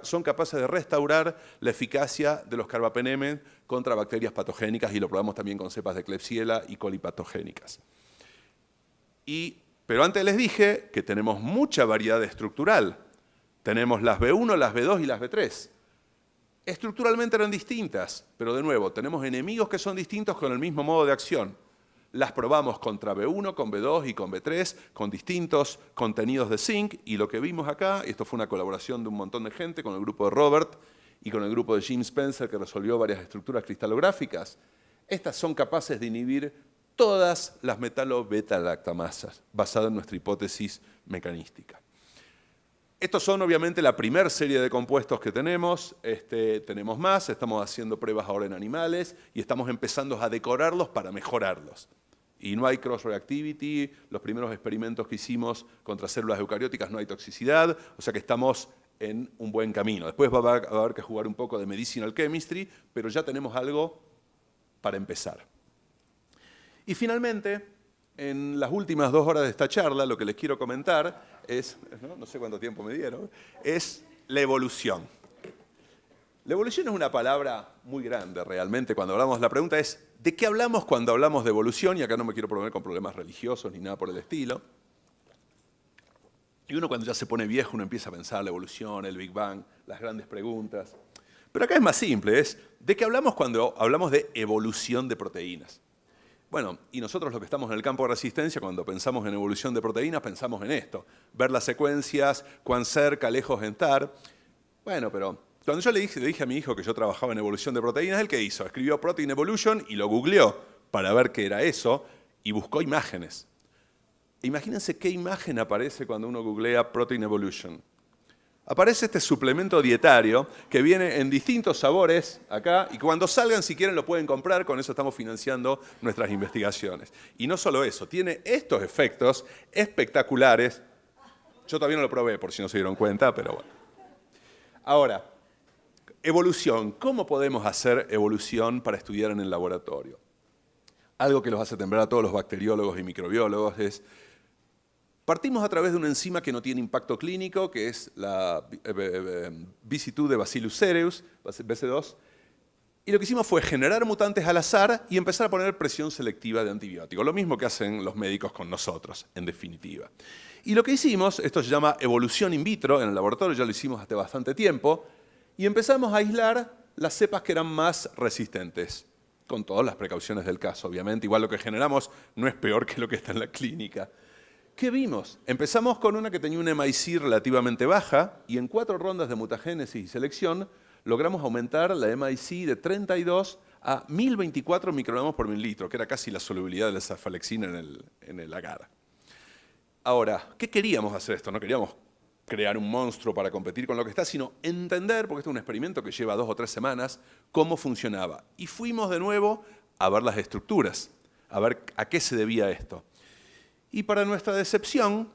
S1: son capaces de restaurar la eficacia de los carbapenemes contra bacterias patogénicas, y lo probamos también con cepas de Klebsiella y colipatogénicas. Pero antes les dije que tenemos mucha variedad estructural. Tenemos las B1, las B2 y las B3. Estructuralmente eran distintas, pero de nuevo, tenemos enemigos que son distintos con el mismo modo de acción. Las probamos contra B1, con B2 y con B3, con distintos contenidos de zinc, y lo que vimos acá, esto fue una colaboración de un montón de gente con el grupo de Robert y con el grupo de Jim Spencer, que resolvió varias estructuras cristalográficas. Estas son capaces de inhibir todas las metalo-beta-lactamasas, basado en nuestra hipótesis mecanística. Estos son obviamente la primera serie de compuestos que tenemos. Tenemos más, estamos haciendo pruebas ahora en animales y estamos empezando a decorarlos para mejorarlos. Y no hay cross-reactivity, los primeros experimentos que hicimos contra células eucarióticas no hay toxicidad, o sea que estamos en un buen camino. Después va a haber que jugar un poco de medicinal chemistry, pero ya tenemos algo para empezar. Y finalmente, en las últimas 2 horas de esta charla, lo que les quiero comentar es, no sé cuánto tiempo me dieron, es la evolución. La evolución es una palabra muy grande realmente cuando hablamos. La pregunta es, ¿de qué hablamos cuando hablamos de evolución? Y acá no me quiero poner con problemas religiosos ni nada por el estilo. Y uno cuando ya se pone viejo, uno empieza a pensar la evolución, el Big Bang, las grandes preguntas. Pero acá es más simple, es ¿de qué hablamos cuando hablamos de evolución de proteínas? Bueno, y nosotros los que estamos en el campo de resistencia, cuando pensamos en evolución de proteínas, pensamos en esto. Ver las secuencias, cuán cerca, lejos estar. Bueno, pero cuando yo le dije a mi hijo que yo trabajaba en evolución de proteínas, ¿él qué hizo? Escribió Protein Evolution y lo googleó para ver qué era eso y buscó imágenes. Imagínense qué imagen aparece cuando uno googlea Protein Evolution. Aparece este suplemento dietario que viene en distintos sabores acá y cuando salgan, si quieren, lo pueden comprar, con eso estamos financiando nuestras investigaciones. Y no solo eso, tiene estos efectos espectaculares. Yo todavía no lo probé, por si no se dieron cuenta, pero bueno. Ahora, evolución. ¿Cómo podemos hacer evolución para estudiar en el laboratorio? Algo que los hace temblar a todos los bacteriólogos y microbiólogos es partimos a través de una enzima que no tiene impacto clínico, que es la BC2 de Bacillus cereus, BC2, y lo que hicimos fue generar mutantes al azar y empezar a poner presión selectiva de antibióticos, lo mismo que hacen los médicos con nosotros, en definitiva. Y lo que hicimos, esto se llama evolución in vitro, en el laboratorio ya lo hicimos hace bastante tiempo, y empezamos a aislar las cepas que eran más resistentes, con todas las precauciones del caso, obviamente. Igual lo que generamos no es peor que lo que está en la clínica. ¿Qué vimos? Empezamos con una que tenía una MIC relativamente baja y en 4 rondas de mutagénesis y selección logramos aumentar la MIC de 32 a 1024 microgramos por mililitro, que era casi la solubilidad de la cefalexina en el agar. Ahora, ¿qué queríamos hacer esto? No queríamos crear un monstruo para competir con lo que está, sino entender, porque este es un experimento que lleva 2 o 3 semanas, cómo funcionaba. Y fuimos de nuevo a ver las estructuras, a ver a qué se debía esto. Y para nuestra decepción,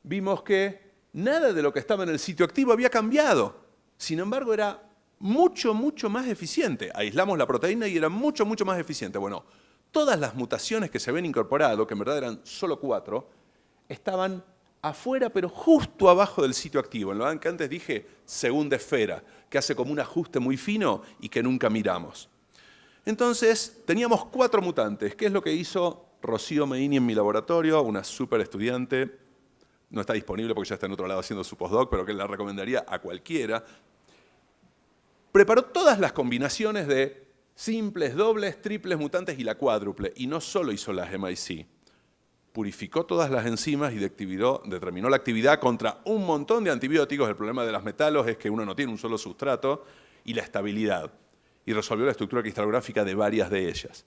S1: vimos que nada de lo que estaba en el sitio activo había cambiado. Sin embargo, era mucho, mucho más eficiente. Aislamos la proteína y era mucho, mucho más eficiente. Bueno, todas las mutaciones que se habían incorporado, que en verdad eran solo 4, estaban afuera, pero justo abajo del sitio activo. En lo que antes dije, segunda esfera, que hace como un ajuste muy fino y que nunca miramos. Entonces, teníamos 4 mutantes. ¿Qué es lo que hizo Rocío Meini en mi laboratorio? Una súper estudiante. No está disponible porque ya está en otro lado haciendo su postdoc, pero que la recomendaría a cualquiera. Preparó todas las combinaciones de simples, dobles, triples, mutantes y la cuádruple. Y no solo hizo las MIC. Purificó todas las enzimas y determinó la actividad contra un montón de antibióticos. El problema de las metalos es que uno no tiene un solo sustrato, y la estabilidad. Y resolvió la estructura cristalográfica de varias de ellas.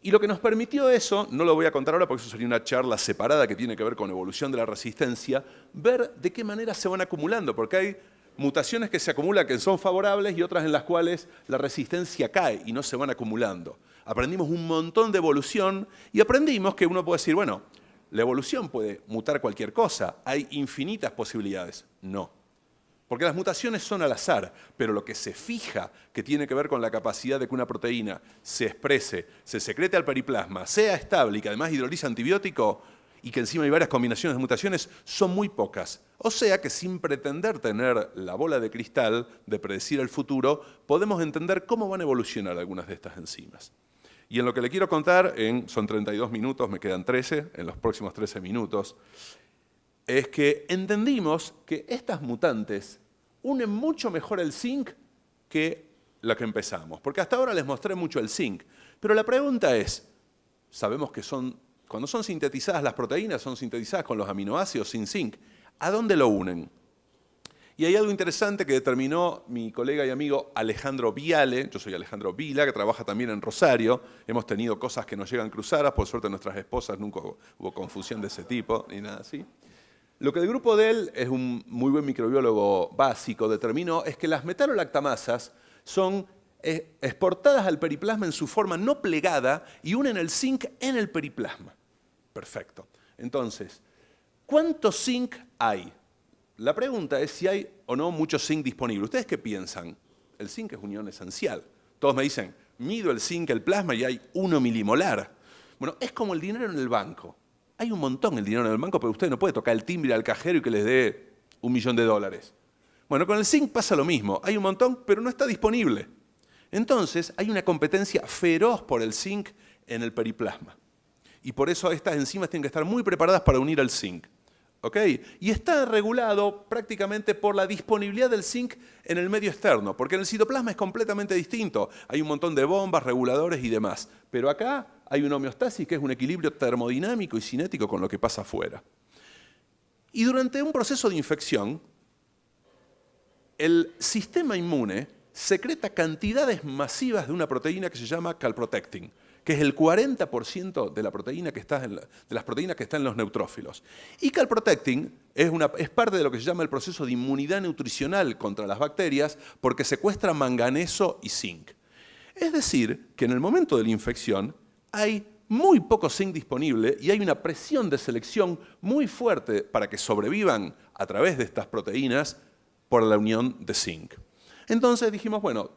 S1: Y lo que nos permitió eso, no lo voy a contar ahora porque eso sería una charla separada que tiene que ver con evolución de la resistencia, ver de qué manera se van acumulando, porque hay mutaciones que se acumulan que son favorables y otras en las cuales la resistencia cae y no se van acumulando. Aprendimos un montón de evolución y aprendimos que uno puede decir, bueno, la evolución puede mutar cualquier cosa, hay infinitas posibilidades. No. Porque las mutaciones son al azar, pero lo que se fija que tiene que ver con la capacidad de que una proteína se exprese, se secrete al periplasma, sea estable y que además hidroliza antibiótico y que encima hay varias combinaciones de mutaciones, son muy pocas. O sea que sin pretender tener la bola de cristal de predecir el futuro, podemos entender cómo van a evolucionar algunas de estas enzimas. Y en lo que le quiero contar, son 32 minutos, me quedan 13, en los próximos 13 minutos, es que entendimos que estas mutantes unen mucho mejor el zinc que la que empezamos. Porque hasta ahora les mostré mucho el zinc. Pero la pregunta es, sabemos que cuando son sintetizadas las proteínas, son sintetizadas con los aminoácidos sin zinc. ¿A dónde lo unen? Y hay algo interesante que determinó mi colega y amigo Alejandro Viale. Yo soy Alejandro Vila, que trabaja también en Rosario. Hemos tenido cosas que nos llegan cruzadas. Por suerte nuestras esposas nunca hubo confusión de ese tipo, ni nada así. Lo que el grupo de él, es un muy buen microbiólogo básico, determinó es que las metalolactamasas son exportadas al periplasma en su forma no plegada y unen el zinc en el periplasma. Perfecto. Entonces, ¿cuánto zinc hay? La pregunta es si hay o no mucho zinc disponible. ¿Ustedes qué piensan? El zinc es un ion esencial. Todos me dicen, mido el zinc, el plasma y hay 1 milimolar. Bueno, es como el dinero en el banco. Hay un montón el dinero en el banco, pero usted no puede tocar el timbre al cajero y que les dé $1.000.000. Bueno, con el zinc pasa lo mismo. Hay un montón, pero no está disponible. Entonces, hay una competencia feroz por el zinc en el periplasma. Y por eso estas enzimas tienen que estar muy preparadas para unir al zinc. ¿Ok? Y está regulado prácticamente por la disponibilidad del zinc en el medio externo, porque en el citoplasma es completamente distinto. Hay un montón de bombas, reguladores y demás. Pero acá hay una homeostasis que es un equilibrio termodinámico y cinético con lo que pasa afuera. Y durante un proceso de infección, el sistema inmune secreta cantidades masivas de una proteína que se llama calprotectin, que es el 40% de la proteína que está de las proteínas que están en los neutrófilos. Y calprotectin es parte de lo que se llama el proceso de inmunidad nutricional contra las bacterias porque secuestra manganeso y zinc. Es decir, que en el momento de la infección hay muy poco zinc disponible y hay una presión de selección muy fuerte para que sobrevivan a través de estas proteínas por la unión de zinc. Entonces dijimos, bueno,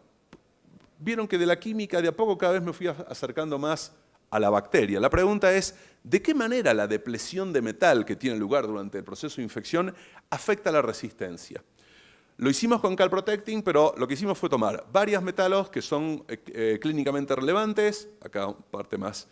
S1: vieron que de la química de a poco cada vez me fui acercando más a la bacteria. La pregunta es, ¿de qué manera la depresión de metal que tiene lugar durante el proceso de infección afecta la resistencia? Lo hicimos con calprotectin, pero lo que hicimos fue tomar varios metalos que son clínicamente relevantes, acá parte más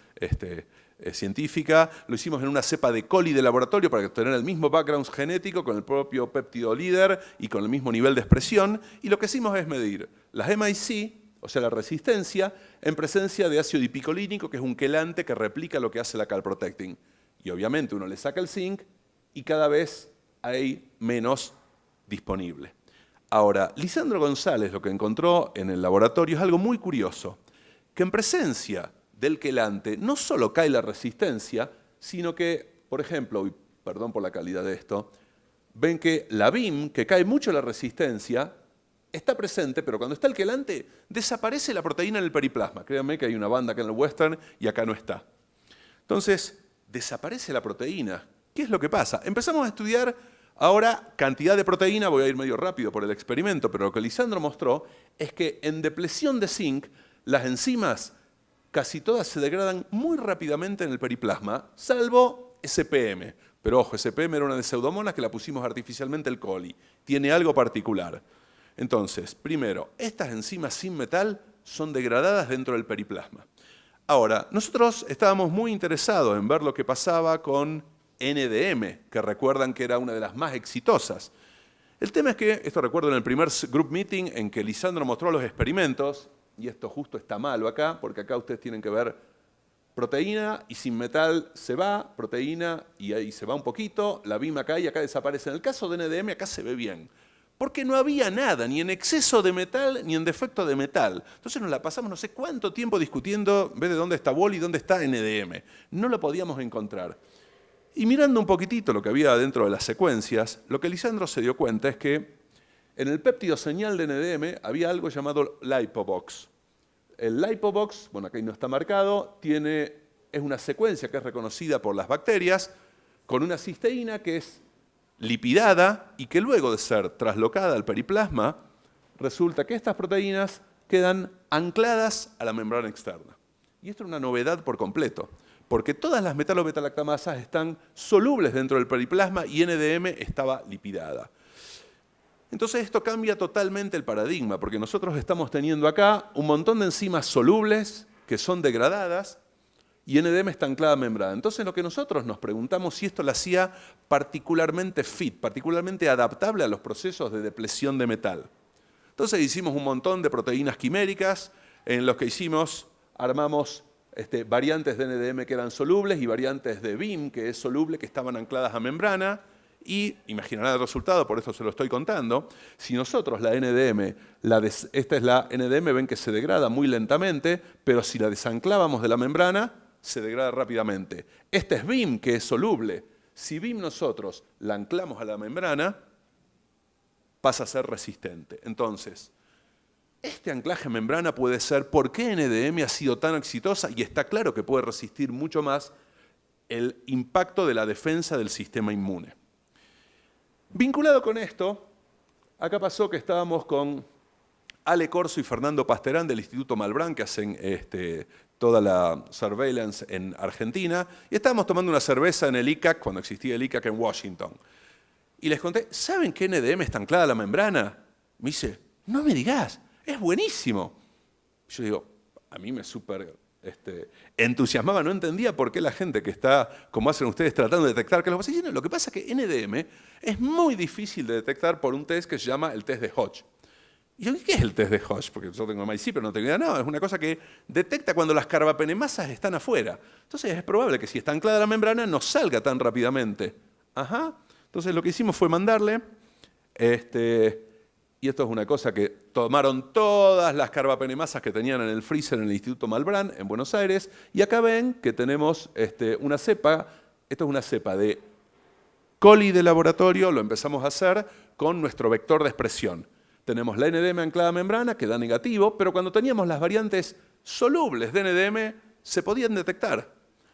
S1: científica, lo hicimos en una cepa de coli de laboratorio para tener el mismo background genético con el propio péptido líder y con el mismo nivel de expresión, y lo que hicimos es medir las MIC, o sea, la resistencia, en presencia de ácido dipicolínico, que es un quelante que replica lo que hace la calprotectin. Y obviamente uno le saca el zinc y cada vez hay menos disponible. Ahora, Lisandro González lo que encontró en el laboratorio es algo muy curioso, que en presencia del quelante no solo cae la resistencia, sino que, por ejemplo, y perdón por la calidad de esto, ven que la BIM, que cae mucho la resistencia, está presente, pero cuando está el quelante, desaparece la proteína en el periplasma. Créanme que hay una banda acá en el western y acá no está. Entonces, desaparece la proteína. ¿Qué es lo que pasa? Empezamos a estudiar ahora cantidad de proteína, voy a ir medio rápido por el experimento, pero lo que Lisandro mostró es que en depresión de zinc, las enzimas casi todas se degradan muy rápidamente en el periplasma, salvo SPM. Pero ojo, SPM era una de pseudomonas que la pusimos artificialmente el coli. Tiene algo particular. Entonces, primero, estas enzimas sin metal son degradadas dentro del periplasma. Ahora, nosotros estábamos muy interesados en ver lo que pasaba con NDM, que recuerdan que era una de las más exitosas. El tema es que, esto recuerdo en el primer group meeting en que Lisandro mostró los experimentos, y esto justo está malo acá, porque acá ustedes tienen que ver proteína y sin metal se va, proteína y ahí se va un poquito, la BIM acá y acá desaparece. En el caso de NDM acá se ve bien, porque no había nada, ni en exceso de metal, ni en defecto de metal. Entonces nos la pasamos no sé cuánto tiempo discutiendo, en vez de dónde está Boli y dónde está NDM. No lo podíamos encontrar. Y mirando un poquitito lo que había dentro de las secuencias, lo que Lisandro se dio cuenta es que en el péptido señal de NDM había algo llamado Lipobox. El Lipobox, bueno, aquí no está marcado, es una secuencia que es reconocida por las bacterias con una cisteína que es lipidada y que luego de ser traslocada al periplasma, resulta que estas proteínas quedan ancladas a la membrana externa. Y esto es una novedad por completo, porque todas las metalo-betalactamasas están solubles dentro del periplasma y NDM estaba lipidada. Entonces esto cambia totalmente el paradigma, porque nosotros estamos teniendo acá un montón de enzimas solubles que son degradadas y NDM está anclada a membrana. Entonces lo que nosotros nos preguntamos si esto la hacía particularmente fit, particularmente adaptable a los procesos de depleción de metal. Entonces hicimos un montón de proteínas quiméricas en los que armamos variantes de NDM que eran solubles y variantes de BIM, que es soluble, que estaban ancladas a membrana. Y imaginarán el resultado, por eso se lo estoy contando. Si nosotros la NDM, esta es la NDM, ven que se degrada muy lentamente, pero si la desanclábamos de la membrana, se degrada rápidamente. Este es BIM, que es soluble. Si BIM nosotros la anclamos a la membrana, pasa a ser resistente. Entonces, este anclaje a membrana puede ser por qué NDM ha sido tan exitosa y está claro que puede resistir mucho más el impacto de la defensa del sistema inmune. Vinculado con esto, acá pasó que estábamos con Ale Corso y Fernando Pasterán del Instituto Malbrán, que hacen toda la surveillance en Argentina, y estábamos tomando una cerveza en el ICAC, cuando existía el ICAC en Washington. Y les conté, ¿saben qué NDM está anclada a la membrana? Me dice, no me digas, es buenísimo. Yo digo, a mí me súper entusiasmaba, no entendía por qué la gente que está, como hacen ustedes, tratando de detectar que los pacientes. Lo que pasa es que NDM es muy difícil de detectar por un test que se llama el test de Hodge. Y yo, ¿qué es el test de Hodge? Porque yo tengo MIC, pero no tengo idea. No, es una cosa que detecta cuando las carbapenemasas están afuera. Entonces es probable que si está anclada a la membrana no salga tan rápidamente. Ajá. Entonces lo que hicimos fue mandarle, y esto es una cosa que tomaron todas las carbapenemasas que tenían en el freezer en el Instituto Malbrán, en Buenos Aires, y acá ven que tenemos una cepa, esto es una cepa de coli de laboratorio, lo empezamos a hacer con nuestro vector de expresión. Tenemos la NDM anclada a membrana, que da negativo, pero cuando teníamos las variantes solubles de NDM, se podían detectar.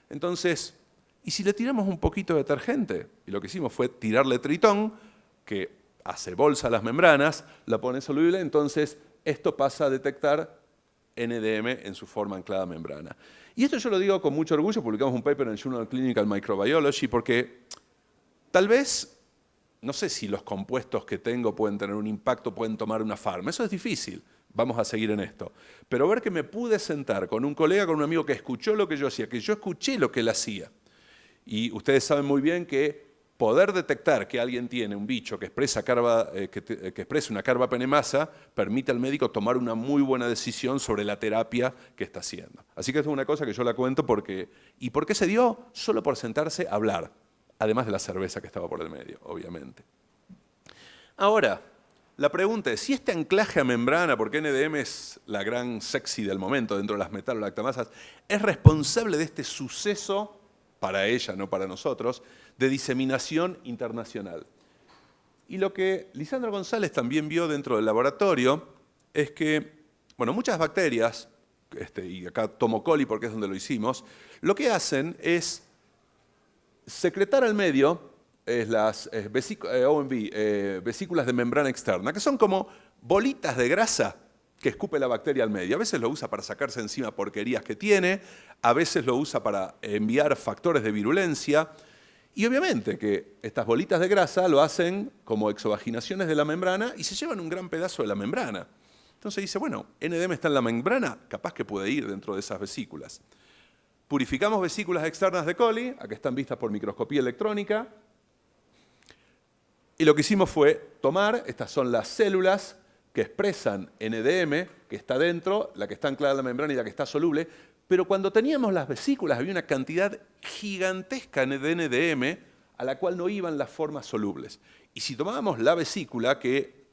S1: Entonces, ¿y si le tiramos un poquito de detergente? Y lo que hicimos fue tirarle tritón, que hace bolsa a las membranas, la pone soluble, entonces esto pasa a detectar NDM en su forma anclada a membrana. Y esto yo lo digo con mucho orgullo, publicamos un paper en el Journal of Clinical Microbiology, porque tal vez, no sé si los compuestos que tengo pueden tener un impacto, pueden tomar una farma, eso es difícil, vamos a seguir en esto. Pero ver que me pude sentar con un colega, con un amigo que escuchó lo que yo hacía, que yo escuché lo que él hacía. Y ustedes saben muy bien que poder detectar que alguien tiene un bicho que expresa una carbapenemasa permite al médico tomar una muy buena decisión sobre la terapia que está haciendo. Así que esto es una cosa que yo la cuento porque... ¿Y por qué se dio? Solo por sentarse a hablar, además de la cerveza que estaba por el medio, obviamente. Ahora, la pregunta es, si este anclaje a membrana, porque NDM es la gran sexy del momento dentro de las metalolactamasas, es responsable de este suceso, para ella, no para nosotros, de diseminación internacional. Y lo que Lisandro González también vio dentro del laboratorio es que, bueno, muchas bacterias, y acá tomo coli porque es donde lo hicimos, lo que hacen es secretar al medio las vesículas de membrana externa, que son como bolitas de grasa que escupe la bacteria al medio. A veces lo usa para sacarse encima porquerías que tiene, a veces lo usa para enviar factores de virulencia, y obviamente que estas bolitas de grasa lo hacen como exovaginaciones de la membrana y se llevan un gran pedazo de la membrana. Entonces dice, bueno, NDM está en la membrana, capaz que puede ir dentro de esas vesículas. Purificamos vesículas externas de coli, acá están vistas por microscopía electrónica, y lo que hicimos fue tomar, estas son las células que expresan NDM, que está dentro, la que está anclada en la membrana y la que está soluble, pero cuando teníamos las vesículas había una cantidad gigantesca de NDM a la cual no iban las formas solubles. Y si tomábamos la vesícula, que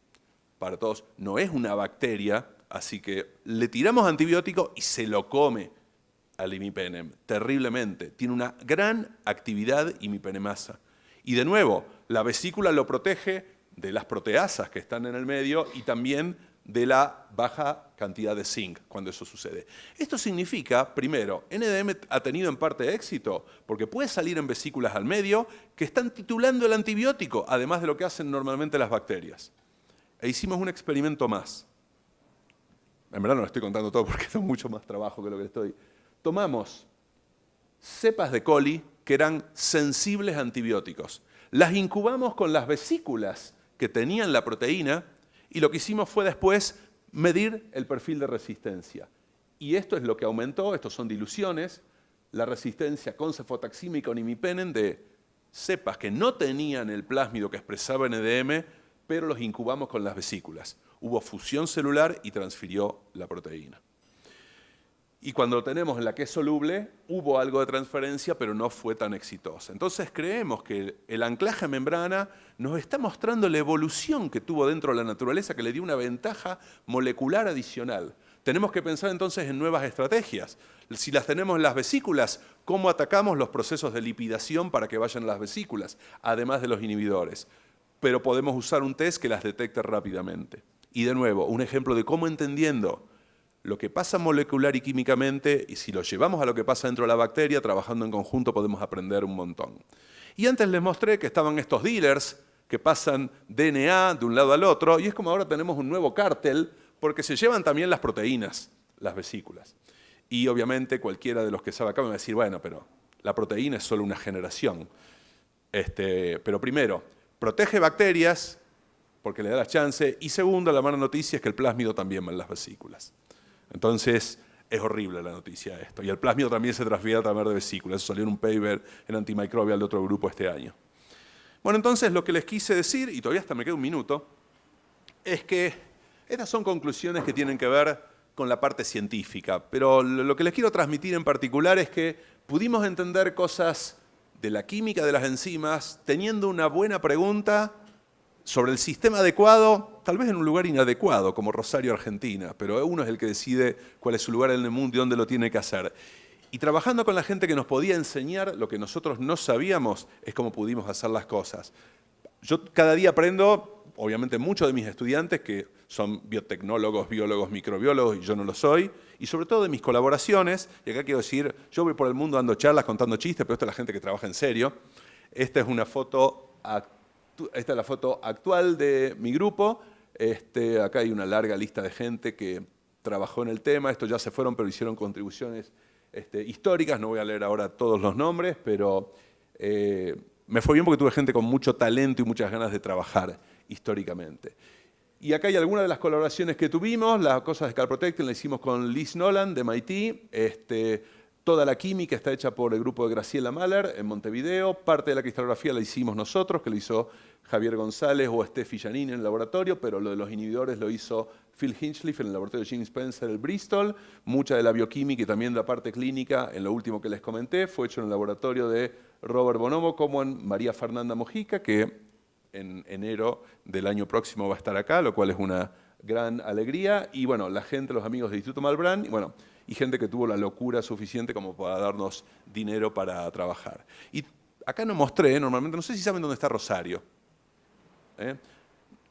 S1: para todos no es una bacteria, así que le tiramos antibiótico y se lo come al imipenem, terriblemente. Tiene una gran actividad imipenemasa. Y de nuevo, la vesícula lo protege de las proteasas que están en el medio y también de la baja cantidad de zinc cuando eso sucede. Esto significa, primero, NDM ha tenido en parte éxito porque puede salir en vesículas al medio que están titulando el antibiótico, además de lo que hacen normalmente las bacterias. E hicimos un experimento más. En verdad no lo estoy contando todo porque es mucho más trabajo que lo que estoy. Tomamos cepas de coli que eran sensibles a antibióticos. Las incubamos con las vesículas que tenían la proteína y lo que hicimos fue después medir el perfil de resistencia. Y esto es lo que aumentó, estos son diluciones, la resistencia con cefotaxima y con imipenem de cepas que no tenían el plásmido que expresaba NDM, pero los incubamos con las vesículas. Hubo fusión celular y transfirió la proteína. Y cuando lo tenemos en la que es soluble, hubo algo de transferencia, pero no fue tan exitosa. Entonces creemos que el anclaje a membrana nos está mostrando la evolución que tuvo dentro de la naturaleza, que le dio una ventaja molecular adicional. Tenemos que pensar entonces en nuevas estrategias. Si las tenemos en las vesículas, ¿cómo atacamos los procesos de lipidación para que vayan a las vesículas, además de los inhibidores? Pero podemos usar un test que las detecte rápidamente. Y de nuevo, un ejemplo de cómo entendiendo lo que pasa molecular y químicamente, y si lo llevamos a lo que pasa dentro de la bacteria, trabajando en conjunto podemos aprender un montón. Y antes les mostré que estaban estos dealers que pasan DNA de un lado al otro, y es como ahora tenemos un nuevo cártel, porque se llevan también las proteínas, las vesículas. Y obviamente cualquiera de los que sabe acá me va a decir, bueno, pero la proteína es solo una generación. Pero primero, protege bacterias, porque le da la chance, y segundo, la mala noticia es que el plásmido también va en las vesículas. Entonces, es horrible la noticia esto. Y el plásmido también se transfiere a través de vesículas. Eso salió en un paper en Antimicrobial de otro grupo este año. Bueno, entonces lo que les quise decir, y todavía hasta me queda un minuto, es que estas son conclusiones que tienen que ver con la parte científica. Pero lo que les quiero transmitir en particular es que pudimos entender cosas de la química de las enzimas teniendo una buena pregunta sobre el sistema adecuado, tal vez en un lugar inadecuado, como Rosario, Argentina, pero uno es el que decide cuál es su lugar en el mundo y dónde lo tiene que hacer. Y trabajando con la gente que nos podía enseñar lo que nosotros no sabíamos, es cómo pudimos hacer las cosas. Yo cada día aprendo, obviamente muchos de mis estudiantes que son biotecnólogos, biólogos, microbiólogos, y yo no lo soy, y sobre todo de mis colaboraciones, y acá quiero decir, yo voy por el mundo dando charlas, contando chistes, pero esta es la gente que trabaja en serio. Esta es una foto actual. Esta es la foto actual de mi grupo. Acá hay una larga lista de gente que trabajó en el tema. Estos ya se fueron, pero hicieron contribuciones históricas. No voy a leer ahora todos los nombres, pero me fue bien porque tuve gente con mucho talento y muchas ganas de trabajar históricamente. Y acá hay algunas de las colaboraciones que tuvimos. Las cosas de Calprotectin las hicimos con Liz Nolan de MIT. Toda la química está hecha por el grupo de Graciela Mahler en Montevideo. Parte de la cristalografía la hicimos nosotros, que lo hizo Javier González o Steffi Giannini en el laboratorio, pero lo de los inhibidores lo hizo Phil Hinchliffe en el laboratorio de Jim Spencer, el Bristol. Mucha de la bioquímica y también de la parte clínica, en lo último que les comenté, fue hecho en el laboratorio de Robert Bonomo, como en María Fernanda Mojica, que en enero del año próximo va a estar acá, lo cual es una gran alegría. Y bueno, la gente, los amigos del Instituto Malbrán, y gente que tuvo la locura suficiente como para darnos dinero para trabajar. Y acá no mostré, normalmente, no sé si saben dónde está Rosario.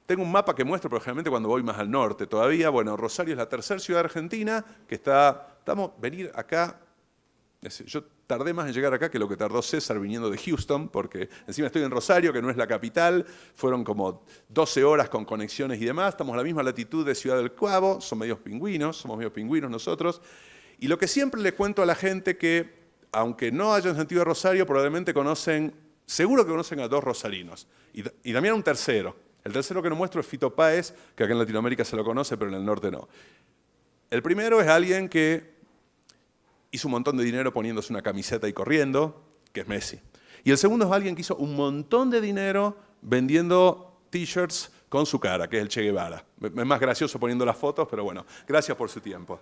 S1: Tengo un mapa que muestro, pero generalmente cuando voy más al norte todavía. Bueno, Rosario es la tercera ciudad argentina que estamos venir acá. Yo tardé más en llegar acá que lo que tardó César viniendo de Houston, porque encima estoy en Rosario, que no es la capital. Fueron como 12 horas con conexiones y demás. Estamos a la misma latitud de Ciudad del Cabo, somos medios pingüinos nosotros. Y lo que siempre le cuento a la gente que, aunque no hayan sentido a Rosario, probablemente seguro que conocen a dos rosarinos. Y también a un tercero. El tercero que no muestro es Fito Páez, que acá en Latinoamérica se lo conoce, pero en el norte no. El primero es alguien que hizo un montón de dinero poniéndose una camiseta y corriendo, que es Messi. Y el segundo es alguien que hizo un montón de dinero vendiendo t-shirts con su cara, que es el Che Guevara. Es más gracioso poniendo las fotos, pero bueno, gracias por su tiempo.